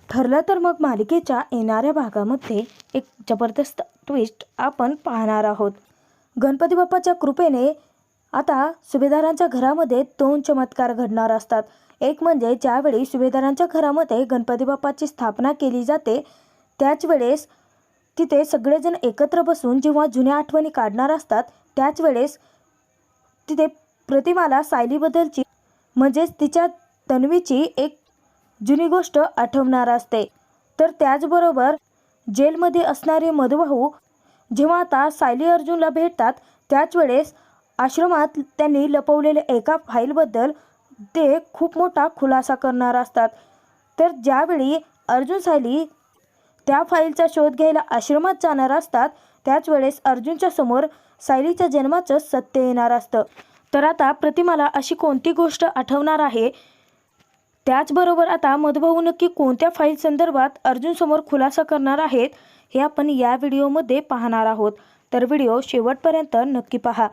ठरलं तर मग मालिकेच्या येणाऱ्या भागामध्ये एक जबरदस्त ट्विस्ट आपण पाहणार आहोत। गणपती बाप्पाच्या कृपेने आता सुभेदारांच्या घरामध्ये दोन चमत्कार घडणार असतात। एक म्हणजे ज्यावेळी सुभेदारांच्या घरामध्ये गणपती बाप्पाची स्थापना केली जाते त्याच वेळेस तिथे सगळेजण एकत्र बसून जेव्हा जुन्या आठवणी काढणार असतात त्याच वेळेस तिथे प्रतिमाला सायलीबद्दलची म्हणजेच तिच्या तन्वीची एक जुनी गोष्ट आठवणार असते। तर त्याचबरोबर जेलमध्ये असणारे मधुभाऊ जेव्हा आता सायली अर्जुनला भेटतात त्याच वेळेस आश्रमात त्यांनी लपवलेल्या एका फाईलबद्दल ते खूप मोठा खुलासा करणार असतात। तर ज्यावेळी अर्जुन सायली त्या फाईलचा शोध घ्यायला आश्रमात जाणार असतात त्याच वेळेस अर्जुनच्या समोर सायलीच्या जन्माचं सत्य येणार असतं। तर आता प्रतिमाला अशी कोणती गोष्ट आठवणार आहे, त्याचबरोबर आता मधुभाऊ नक्की कोणत्या फाईल संदर्भात अर्जुनसमोर खुलासा करणार आहेत हे आपण या व्हिडिओमध्ये पाहणार आहोत। तर व्हिडिओ शेवटपर्यंत नक्की पहा।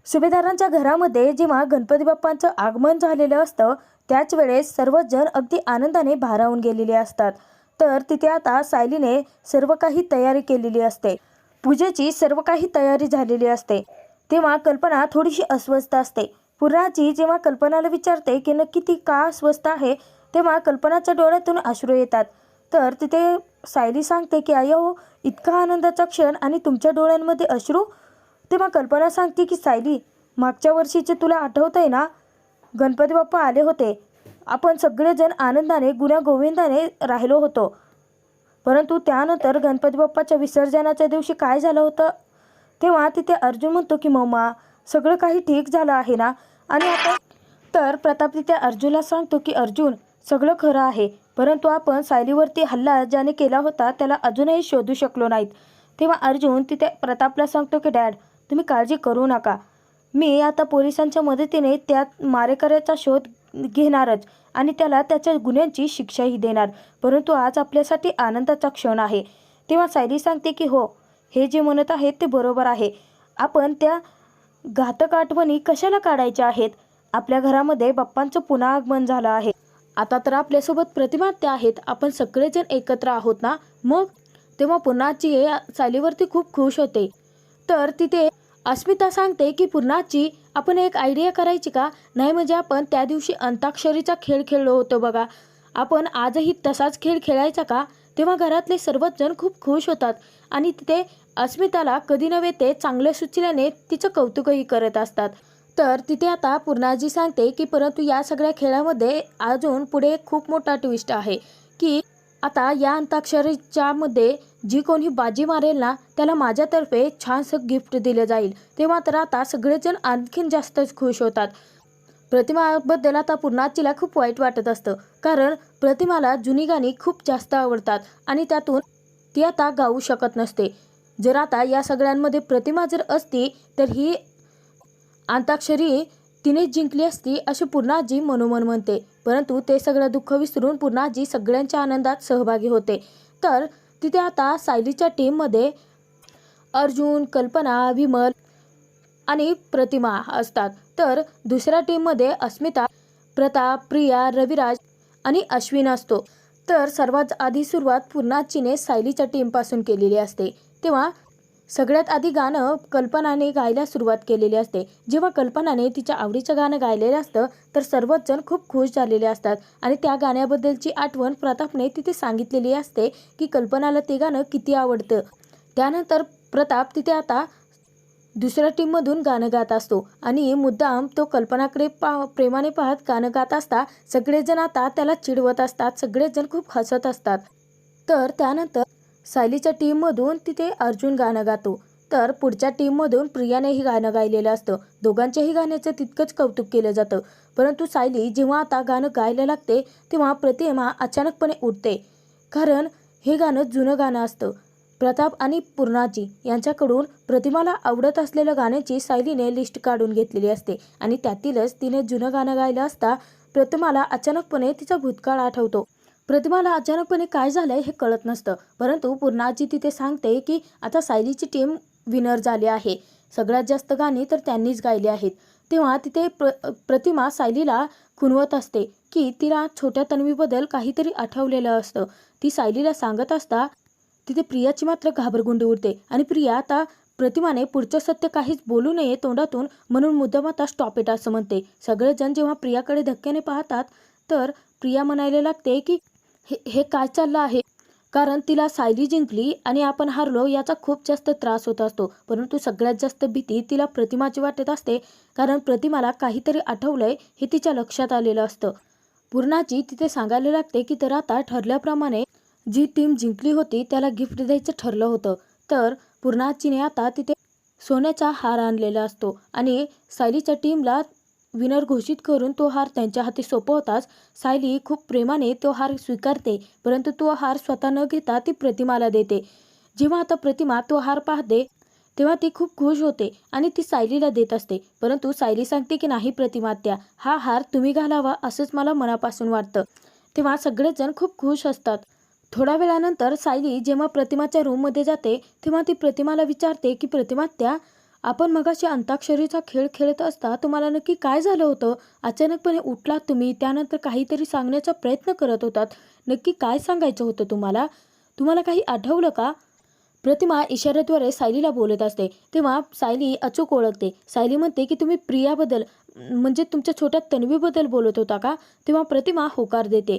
सुभेदारांच्या घरामध्ये जेव्हा गणपती बाप्पांचं आगमन झालेलं असतं त्याच वेळेस सर्वजण अगदी आनंदाने भारावून गेलेले असतात। तर तिथे आता सायलीने सर्व काही तयारी केलेली असते, पूजेची सर्व काही तयारी झालेली असते। तेव्हा कल्पना थोडीशी अस्वस्थ असते। पूर्णाजी जेव्हा कल्पनाला विचारते की नक्की ती का अस्वस्थ आहे तेव्हा कल्पनाच्या डोळ्यातून अश्रू येतात। तर तिथे सायली सांगते की अय्यो, इतका आनंदाचा क्षण आणि तुमच्या डोळ्यांमध्ये अश्रू। तेव्हा कल्पना सांगते की सायली, मागच्या वर्षीचे तुला आठवतंय ना, गणपती बाप्पा आले होते, आपण सगळेजण आनंदाने गुण्यागोविंदाने राहिलो होतो, परंतु त्यानंतर गणपती बाप्पाच्या विसर्जनाच्या दिवशी काय झालं होतं। तेव्हा तिथे अर्जुन म्हणतो की मम्मा, सगळं काही ठीक झालं आहे ना। आणि आता तर प्रताप तिथे अर्जुनला सांगतो की अर्जुन, सगळं खरं आहे, परंतु आपण सायलीवरती हल्ला ज्याने केला होता त्याला अजूनही शोधू शकलो नाहीत। तेव्हा अर्जुन तिथे प्रतापला सांगतो की डॅड, तुम्ही काळजी करू नका, मी आता पोलिसांच्या मदतीने त्या मारेकऱ्याचा शोध घेणारच आणि त्याला त्याच्या गुन्ह्यांची शिक्षाही देणार, परंतु आज आपल्यासाठी आनंदाचा क्षण आहे। तेव्हा सायली सांगते की हो, हे जे म्हणत आहेत ते बरोबर आहे, आपण त्या घातक आठवणी कशाला काढायच्या आहेत, आपल्या घरामध्ये बाप्पांचं पुन्हा आगमन झालं आहे, आता तर आपल्यासोबत प्रतिमा त्या आहेत, आपण सगळेजण एकत्र आहोत ना मग। तेव्हा पुन्हाची सायलीवरती खूप खुश होते। तर तिथे अस्मिता सांगते की पूर्णाची, आपण एक आयडिया करायची का, नाही म्हणजे आपण त्या दिवशी अंताक्षरीचा खेळ खेळलो होतो बघा, आपण आजही तसाच खेळ खेळायचा का। तेव्हा घरातले सर्वच जण खूप खुश होतात आणि तिथे अस्मिताला कधी नव्हे ते चांगले सुचल्याने तिचं कौतुकही करत असतात। तर तिथे आता पूर्णाजी सांगते की परंतु या सगळ्या खेळामध्ये अजून पुढे खूप मोठा ट्विस्ट आहे की आता या अंताक्षरीच्या मध्ये जी कोणी बाजी मारेल ना त्याला माझ्यातर्फे छानसं गिफ्ट दिलं जाईल। तेव्हा तर आता सगळेजण आणखीन जास्तच खुश होतात। प्रतिमाबद्दल आता पूर्णाजीला खूप वाईट वाटत असतं, कारण प्रतिमाला जुनी गाणी खूप जास्त आवडतात आणि त्यातून ती आता गाऊ शकत नसते। जर आता या सगळ्यांमध्ये प्रतिमा जर असती तर ही अंताक्षरी तिने जिंकली असती अशी पूर्णाजी मनोमन म्हणते, परंतु ते सगळं दुःख विसरून पूर्णाजी सगळ्यांच्या आनंदात सहभागी होते। तर तिथे आता सायलीच्या टीममध्ये अर्जुन, कल्पना, विमल आणि प्रतिमा असतात। तर दुसऱ्या टीममध्ये अस्मिता, प्रताप, प्रिया, रविराज आणि अश्विन असतो। तर सर्वात आधी सुरुवात पूर्णाजीने सायलीच्या टीमपासून केलेली असते। तेव्हा सगळ्यात आधी गाणं कल्पनाने गायला सुरुवात केलेली असते। जेव्हा कल्पनाने तिच्या आवडीचं गाणं गायलेलं असतं तर सर्वच जण खूप खुश झालेले असतात आणि त्या गाण्याबद्दलची आठवण प्रतापने तिथे सांगितलेली असते की कल्पनाला ते गाणं किती आवडतं। त्यानंतर प्रताप तिथे आता दुसऱ्या टीममधून गाणं गात असतो आणि मुद्दाम तो कल्पनाकडे प्रेमाने पाहत गाणं गात असता सगळेजण आता त्याला चिडवत असतात, सगळेजण खूप हसत असतात। तर त्यानंतर सायलीच्या टीममधून तिथे अर्जुन गाणं गातो, तर पुढच्या टीममधून प्रियानेही गाणं गायलेलं असतं। दोघांच्याही गाण्याचं तितकंच कौतुक केलं जातं, परंतु सायली जेव्हा आता गाणं गायला लागते तेव्हा प्रतिमा अचानकपणे उठते, कारण हे गाणं जुनं गाणं असतं। प्रताप आणि पूर्णाजी यांच्याकडून प्रतिमाला आवडत असलेल्या गाण्याची सायलीने लिस्ट काढून घेतलेली असते आणि त्यातीलच तिने जुनं गाणं गायलं असता प्रतिमाला अचानकपणे तिचा भूतकाळ आठवतो। प्रतिमाला अचानकपणे काय झालंय हे कळत नसतं, परंतु पूर्णाजी तिथे सांगते की आता सायलीची टीम विनर झाली आहे, सगळ्यात जास्त गाणी तर त्यांनीच गायली आहेत। तेव्हा तिथे प्रतिमा सायलीला खुणवत असते की तिला छोट्या तन्वीबद्दल काहीतरी आठवलेलं असतं. ती सायलीला सांगत असता तिथे प्रियाची मात्र घाबरगुंडी उडते आणि प्रिया आता प्रतिमाने पुढचं सत्य काहीच बोलू नये तोंडातून म्हणून मुद्दाम आता स्टॉप इट असं म्हणते. सगळेजण जेव्हा प्रियाकडे धक्क्याने पाहतात तर प्रिया म्हणायला लागते की हे हे काय चाललं आहे. कारण तिला सायली जिंकली आणि आपण हारलो याचा खूप जास्त त्रास होत असतो. परंतु सगळ्यात जास्त भीती तिला प्रतिमाची वाटत असते. कारण प्रतिमाला काहीतरी आठवलंय हे तिच्या लक्षात आलेलं असतं. पूर्णाची तिथे सांगायला लागते की तर आता ठरल्याप्रमाणे जी टीम जिंकली होती त्याला गिफ्ट द्यायचं ठरलं होतं. तर पूर्णाचीने आता तिथे सोन्याचा हार आणलेला असतो आणि सायलीच्या टीमला विनर घोषित करून तो हार त्यांच्या हाती सोपवताच सायली खूप प्रेमाने तो हार स्वीकारते. परंतु तो हार स्वतः न घेता ती प्रतिमाला देते. जेव्हा आता प्रतिमा तो हार पाहते तेव्हा ती खूप खुश होते आणि ती सायलीला देत असते. परंतु सायली सांगते की नाही प्रतिमात्या, हा हार तुम्ही घालावा असंच मला मनापासून वाटतं. तेव्हा सगळेजण खूप खुश असतात. थोड्या वेळानंतर सायली जेव्हा प्रतिमाच्या रूममध्ये जाते तेव्हा ती प्रतिमाला विचारते की प्रतिमात्या, आपण मगाशी अंताक्षरीचा खेळ खेळत असता तुम्हाला नक्की काय झालं होतं? अचानकपणे उठलात तुम्ही, त्यानंतर काहीतरी सांगण्याचा प्रयत्न करत होतात. नक्की काय सांगायचं होतं तुम्हाला? तुम्हाला काही आठवलं का? प्रतिमा इशाऱ्याद्वारे सायलीला बोलत असते. तेव्हा सायली अचूक ओळखते. सायली म्हणते की तुम्ही प्रियाबद्दल म्हणजे तुमच्या छोट्या तन्वीबद्दल बोलत होता का? तेव्हा प्रतिमा होकार देते.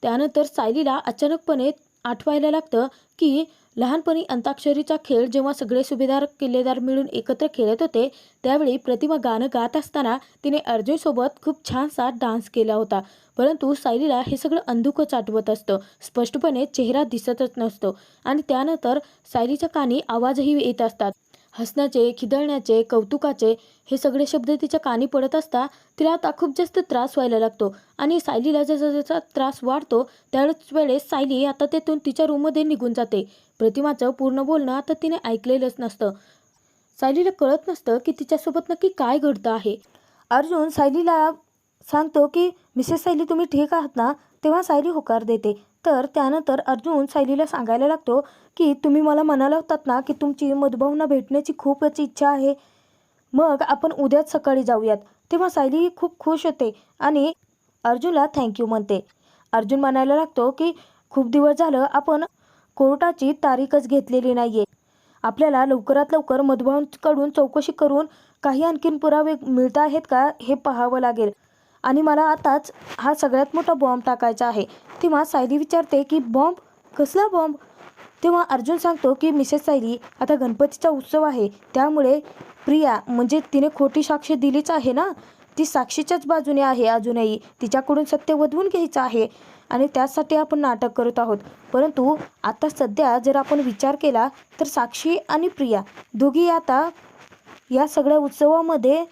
त्यानंतर सायलीला अचानकपणे आठवायला लागतं की लहानपणी अंताक्षरीचा खेळ जेव्हा सगळे सुभेदार किल्लेदार मिळून एकत्र खेळत होते त्यावेळी प्रतिमा गाणं गात असताना तिने अर्जुनसोबत खूप छानसा डान्स केला होता. परंतु सायलीला हे सगळं अंधुकच आठवत असतं. स्पष्टपणे चेहरा दिसतच नसतो आणि त्यानंतर सायलीच्या कानी आवाजही येत असतात. हसण्याचे, खिदळण्याचे, कौतुकाचे हे सगळे शब्द तिच्या कानी पडत असता तिला आता खूप जास्त त्रास व्हायला लागतो आणि सायलीला जसा जसा त्रास वाढतो त्याच वेळेस सायली आता तेथून तिच्या रूममध्ये निघून जाते. प्रतिमाचं पूर्ण बोलणं आता तिने ऐकलेलंच नसतं. सायलीला कळत नसतं की तिच्यासोबत नक्की काय घडतं आहे. अर्जुन सायलीला सांगतो की मिसेस सायली तुम्ही ठीक आहात ना? तेव्हा सायली होकार देते. तर त्यानंतर अर्जुन सायलीला सांगायला लागतो की तुम्ही मला म्हणाला होतात ना की तुमची मधुभाऊंना भेटण्याची खूपच इच्छा आहे, मग आपण उद्याच सकाळी जाऊयात. तेव्हा सायली खूप खुश होते आणि अर्जुनला थँक्यू म्हणते. अर्जुन म्हणायला लागतो की खूप दिवस झालं आपण कोर्टाची तारीखच घेतलेली नाहीये. आपल्याला लवकरात लवकर मधुभाऊंकडून चौकशी करून काही आणखीन पुरावे मिळत आहेत का हे पाहावं लागेल आणि मला आताच हा सगळ्यात मोठा बॉम्ब टाकायचा आहे. तेव्हा सायली विचारते की बॉम्ब? कसला बॉम्ब? तेव्हा अर्जुन सांगतो की मिसेस सायली, आता गणपतीचा उत्सव आहे त्यामुळे प्रिया म्हणजे तिने खोटी साक्ष दिलीच आहे ना, ती साक्षीच्याच बाजूने आहे. अजूनही तिच्याकडून सत्य वधवून घ्यायचं आहे आणि त्यासाठी आपण नाटक करत आहोत. परंतु आता सध्या जर आपण विचार केला तर साक्षी आणि प्रिया दोघी आता या सगळ्या उत्सवामध्ये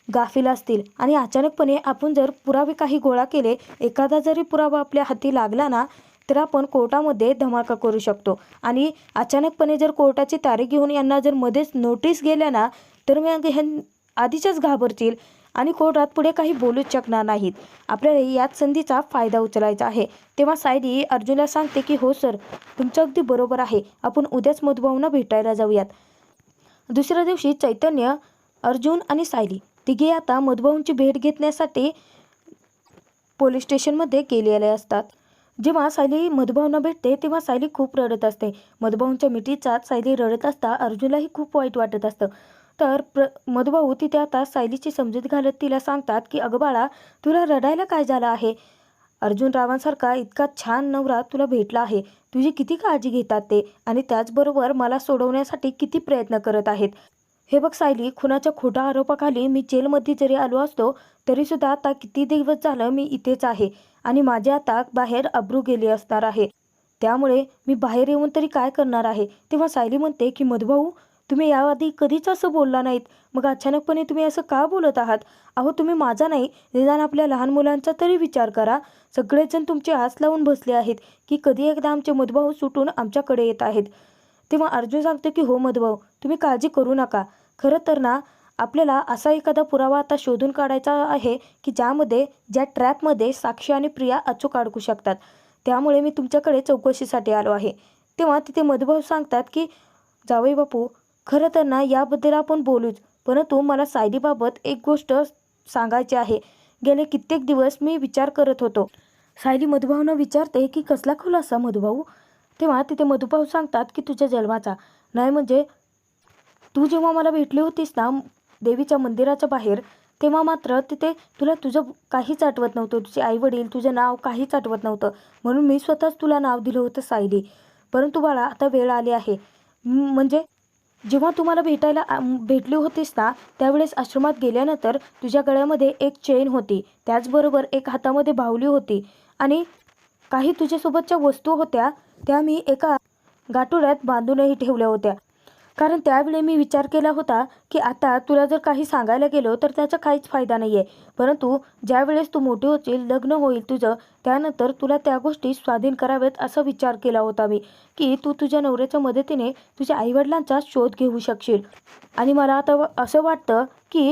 गाफील असतील आणि अचानकपणे आपण जर पुरावे काही गोळा केले, एखादा जरी पुरावा आपल्या हाती लागला ना तर आपण कोर्टामध्ये धमाका करू शकतो आणि अचानकपणे जर कोर्टाची तारीख घेऊन यांना जर मध्येच नोटीस गेल्या ना तर मग ह्या आधीच्याच घाबरतील आणि कोर्टात पुढे काही बोलूच शकणार नाहीत. आपल्याला याच संधीचा फायदा उचलायचा आहे. तेव्हा सायली अर्जुनला सांगते की हो सर, तुमचं अगदी बरोबर आहे, आपण उद्याच मधुभाऊंना भेटायला जाऊयात. दुसऱ्या दिवशी चैतन्य, अर्जुन आणि सायली तिघे आता मधुभाऊंची भेट घेण्यासाठी पोलीस स्टेशनमध्ये गेलेले असतात. जेव्हा सायली मधुभाऊंना भेटते तेव्हा सायली खूप रडत असते. मधुभाऊंच्या मिठीचाच सायली रडत असता अर्जुनलाही खूप वाईट वाटत असतं. तर मधुभाऊ तिथे आता सायलीची समजूत घालत तिला सांगतात की अगं बाळा, तुला रडायला काय झालं आहे? अर्जुन रावांसारखा इतका छान नवरा तुला भेटला आहे, तुझी किती काळजी घेतात ते आणि त्याचबरोबर मला सोडवण्यासाठी किती प्रयत्न करत आहेत. हे बघ सायली, खुनाच्या खोट्या आरोपाखाली मी जेलमध्ये जरी आलो असतो तरीसुद्धा आता किती दिवस झालं मी इथेच आहे आणि माझे आता बाहेर अब्रू गेले असणार आहे. त्यामुळे मी बाहेर येऊन तरी काय करणार आहे. तेव्हा सायली म्हणते की मधुभाऊ, तुम्ही याआधी कधीच असं बोलला नाहीत, मग अचानकपणे तुम्ही असं का बोलत आहात? अहो तुम्ही माझा नाही, निदान आपल्या लहान मुलांचा तरी विचार करा. सगळेजण तुमची आस लावून बसले आहेत की कधी एकदा आमचे मधुभाऊ सुटून आमच्याकडे येत आहेत. तेव्हा अर्जुन सांगते की हो मधुभाऊ, तुम्ही काळजी करू नका. खरं तर ना आपल्याला असा एखादा पुरावा आता शोधून काढायचा आहे की ज्या ट्रॅपमध्ये साक्षी आणि प्रिया अचूक अडकू शकतात. त्यामुळे मी तुमच्याकडे चौकशीसाठी आलो आहे. तेव्हा तिथे मधुभाऊ सांगतात की जावई बापू, खरं तर ना याबद्दल आपण बोलूच, परंतु मला सायलीबाबत एक गोष्ट सांगायची आहे गेले कित्येक दिवस मी विचार करत होतो. सायली मधुभाऊनं विचारते की कसला खुलासा मधुभाऊ? तेव्हा तिथे मधुभाऊ सांगतात की तुझ्या जन्माचा. नाही म्हणजे तू जेव्हा मला भेटली होतीस ना देवीच्या मंदिराच्या बाहेर, तेव्हा मात्र तिथे तुला तुझं काहीच आठवत नव्हतं. तुझे आईवडील, तुझं नाव काहीच आठवत नव्हतं. म्हणून मी स्वतःच तुला नाव दिलं होतं सायली. परंतु बाळा आता वेळ आली आहे. म्हणजे जेव्हा तू मला भेटली होतीस ना त्यावेळेस आश्रमात गेल्यानंतर तुझ्या गळ्यामध्ये एक चेन होती, त्याचबरोबर एक हातामध्ये बाहुली होती आणि काही तुझ्यासोबतच्या वस्तू होत्या, त्या मी एका गाठोड्यात बांधूनही ठेवल्या होत्या. कारण त्यावेळी मी विचार केला होता की आता तुला जर काही सांगायला गेलो तर त्याचा काहीच फायदा नाही आहे. परंतु ज्यावेळेस तू मोठी होशील, लग्न होईल तुझं, त्यानंतर तुला त्या गोष्टी स्वाधीन कराव्यात असा विचार केला होता मी, की तू तुझ्या नवऱ्याच्या मदतीने तुझ्या आईवडिलांचा शोध घेऊ शकशील. आणि मला आता असं वाटतं की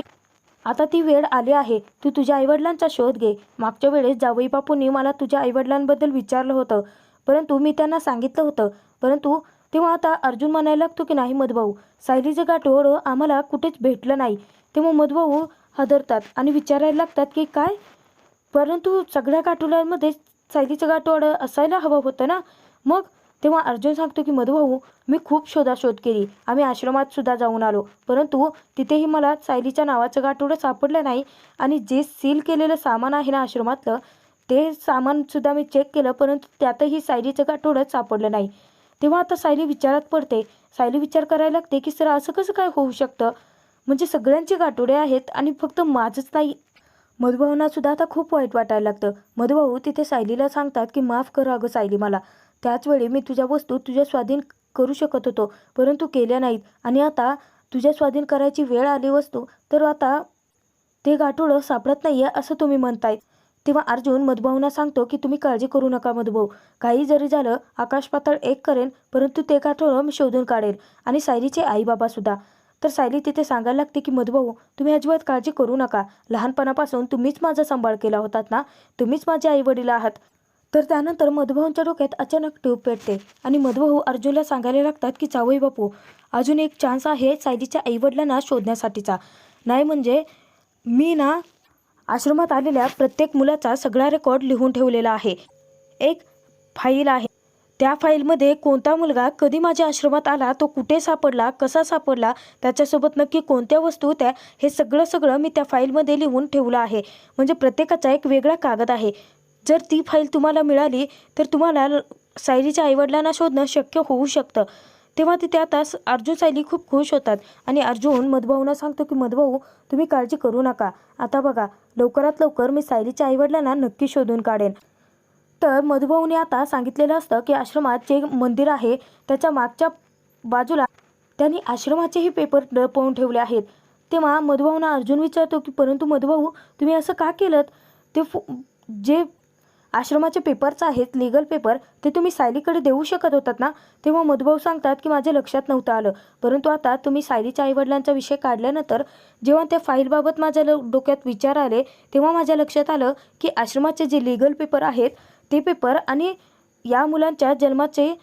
आता ती वेळ आली आहे. तू तुझ्या आईवडिलांचा शोध घे. मागच्या वेळेस जावई बापूंनी मला तुझ्या आईवडिलांबद्दल विचारलं होतं, परंतु मी त्यांना सांगितलं होतं. परंतु तेव्हा आता अर्जुन म्हणायला लागतो की नाही मधुभाऊ, सायलीचं गाठोडं आम्हाला कुठेच भेटलं नाही. तेव्हा मधुभाऊ हादरतात आणि विचारायला लागतात की काय? परंतु सगळ्या गाठोड्यांमध्ये सायलीचं गाठोडं असायला हवं होतं ना. मग तेव्हा अर्जुन सांगतो की मधुभाऊ, मी खूप शोधाशोध केली. आम्ही आश्रमात सुद्धा जाऊन आलो, परंतु तिथेही मला सायलीच्या नावाचं गाठोडं सापडलं नाही. आणि जे सील केलेलं सामान आहे ना आश्रमातलं, ते सामानसुद्धा मी चेक केलं, परंतु त्यातही सायलीचं गाठोडं सापडलं नाही. तेव्हा आता सायली विचारात पडते. सायली विचार करायला लागते की सर असं कसं काय होऊ शकतं? म्हणजे सगळ्यांचे गाठोडे आहेत आणि फक्त माझंच नाही. मधुभाऊंना सुद्धा आता खूप वाईट वाटायला लागतं. मधुभाऊ तिथे सायलीला सांगतात की माफ कर अगं सायली मला. त्याचवेळी मी तुझ्या वस्तू तुझ्या स्वाधीन करू शकत होतो, परंतु केल्या नाहीत. आणि आता तुझ्या स्वाधीन करायची वेळ आली वस्तू, तर आता ते गाठोडं सापडत नाही आहे असं तुम्ही म्हणताय. तेव्हा अर्जुन मधुभाऊंना सांगतो की तुम्ही काळजी करू नका मधुभाऊ. काही जरी झालं आकाश पाताळ एक करेन, परंतु ते गाठोडं मी शोधून काढेन. आणि सायलीचे आईबाबासुद्धा. तर सायली तिथे सांगायला लागते की मधुभाऊ तुम्ही अजिबात काळजी करू नका. लहानपणापासून तुम्हीच माझा सांभाळ केला होतात ना, तुम्हीच माझे आईवडील आहात. तर त्यानंतर मधुभाऊंच्या डोक्यात अचानक ट्यूब पेटते आणि मधुभाऊ अर्जुनला सांगायला लागतात की जावई बापू, अजून एक चान्स आहे सायलीच्या आईवडिलांना शोधण्यासाठीचा. नाही म्हणजे मी ना आश्रमात आलेल्या प्रत्येक मुलाचा सगळा रेकॉर्ड लिहून ठेवलेला आहे. एक फाईल आहे. त्या फाईलमध्ये कोणता मुलगा कधी माझ्या आश्रमात आला, तो कुठे सापडला, कसा सापडला, त्याच्यासोबत नक्की कोणत्या वस्तू होत्या, हे सगळं मी त्या फाईलमध्ये लिहून ठेवलं आहे. म्हणजे प्रत्येकाचा एक वेगळा कागद आहे. जर ती फाईल तुम्हाला मिळाली तर तुम्हाला सायलीच्या आईवडिलांना शोधणं शक्य होऊ शकतं. तेव्हा तिथे आता अर्जुन सायली खूप खुश होतात आणि अर्जुन मधुभाऊंना सांगतो की मधुभाऊ तुम्ही काळजी करू नका. आता बघा लवकरात लवकर मी सायलीच्या आईवडिलांना नक्की शोधून काढेन. तर मधुभाऊने आता सांगितलेलं असतं की आश्रमात जे मंदिर आहे त्याच्या मागच्या बाजूला त्यांनी आश्रमाचेही पेपर लपवून ठेवले आहेत. तेव्हा मधुभाऊंना अर्जुन विचारतो की परंतु मधुभाऊ तुम्ही असं का केलं? ते जे आश्रमाचे पेपर्स आहेत, लीगल पेपर, ते तुम्ही सायलीकडे देऊ शकत होतात ना. तेव्हा मधुभाऊ सांगतात की माझ्या लक्षात नव्हतं आलं, परंतु आता तुम्ही सायलीच्या आईवडिलांचा विषय काढल्यानंतर जेव्हा त्या फाईलबाबत माझ्या डोक्यात विचार आले, तेव्हा माझ्या लक्षात आलं की आश्रमाचे जे लीगल पेपर आहेत ते पेपर आणि या मुलांच्या जन्माचे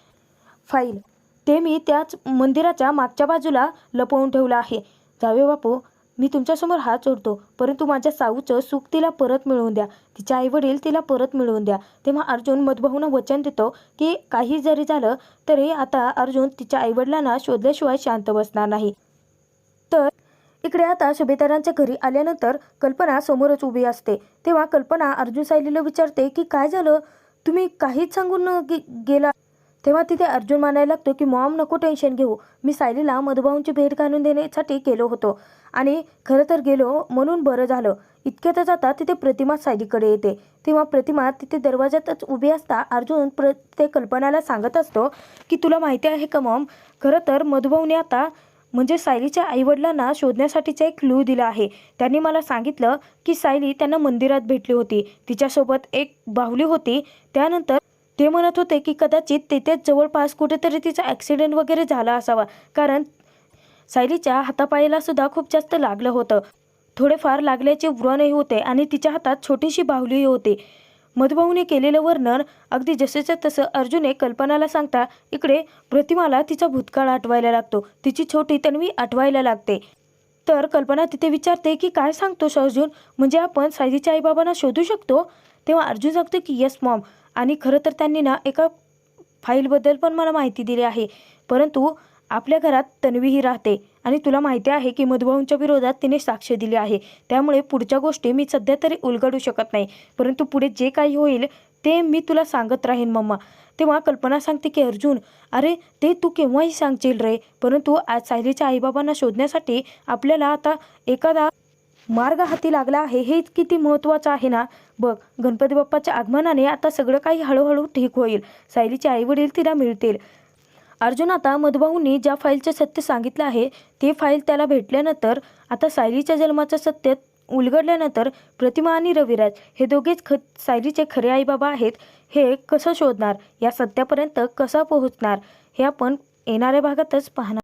फाईल ते मी त्याच मंदिराच्या मागच्या बाजूला लपवून ठेवलं आहे. जावे बापू, मी तुमच्यासमोर हात जोडतो, परंतु माझ्या साऊचं सुख तिला परत मिळवून द्या. तिच्या आईवडील तिला परत मिळवून द्या. तेव्हा अर्जुन मधुभाऊंना वचन देतो की काही जरी झालं तरी आता अर्जुन तिच्या आईवडिलांना शोधल्याशिवाय शांत बसणार नाही. तर इकडे आता सुभेदारांच्या घरी आल्यानंतर कल्पना समोरच उभी असते. तेव्हा कल्पना अर्जुन सायलीला विचारते की काय झालं, तुम्ही काहीच सांगून गेला. तेव्हा तिथे अर्जुन म्हणायला लागतो की मॉम नको टेन्शन घेऊ, मी सायलीला मधुभाऊंची भेट घालून देण्यासाठी गेलो होतो आणि खरं तर गेलो म्हणून बरं झालं. इतक्यातच आता तिथे प्रतिमा सायलीकडे येते. तेव्हा प्रतिमा तिथे दरवाजातच उभी असता अर्जुन ते कल्पनाला सांगत असतो की तुला माहिती आहे का मॉम, खरं तर मधुभाऊने आता म्हणजे सायलीच्या आईवडिलांना शोधण्यासाठीचा एक क्लू दिला आहे. त्यांनी मला सांगितलं की सायली त्यांना मंदिरात भेटली होती, तिच्यासोबत एक बाहुली होती. त्यानंतर ते म्हणत होते की कदाचित तिथेच जवळपास कुठेतरी तिचा ॲक्सिडेंट वगैरे झाला असावा, कारण सायलीच्या हातापायाला सुद्धा खूप जास्त लागलं होतं. थोडेफार लागल्याचे व्रणही होते आणि तिच्या हातात छोटीशी बाहुलीही होती. मधुभाऊने केलेलं वर्णन अगदी जसेच्या तसं अर्जुने कल्पनाला सांगता इकडे प्रतिमाला तिचा भूतकाळ आठवायला लागतो, तिची छोटी तन्वी आठवायला लागते. तर कल्पना तिथे विचारते की काय सांगतोस अर्जुन, म्हणजे आपण सायलीच्या आईबाबांना शोधू शकतो? तेव्हा अर्जुन सांगतो की येस मॉम, आणि खरं तर त्यांनी ना एका फाईलबद्दल पण मला माहिती दिली आहे, परंतु आपल्या घरात तन्वीही राहते आणि तुला माहिती आहे की मधुभाऊंच्या विरोधात तिने साक्ष दिली आहे, त्यामुळे पुढच्या गोष्टी मी सध्या तरी उलगडू शकत नाही, परंतु पुढे जे काही होईल ते मी तुला सांगत राहीन मम्मा. तेव्हा कल्पना सांगते की अर्जुन, अरे ते तू केव्हाही सांगशील रे, परंतु आज सायलीच्या आईबाबांना शोधण्यासाठी आपल्याला आता एखादा मार्ग हाती लागला आहे, हे किती महत्त्वाचं आहे ना. बघ, गणपती बाप्पाच्या आगमनाने आता सगळं काही हळूहळू ठीक होईल, सायलीचे आईवडील तिला मिळतील. अर्जुन आता मधुभाऊंनी ज्या फाईलचे सत्य सांगितलं आहे ते फाईल त्याला भेटल्यानंतर, आता सायलीच्या जन्माचं सत्य उलगडल्यानंतर प्रतिमा आणि रविराज हे दोघेच सायलीचे खरे आईबाबा आहेत हे कसं शोधणार, या सत्यापर्यंत कसा पोहोचणार, हे आपण येणाऱ्या भागातच पाहणार.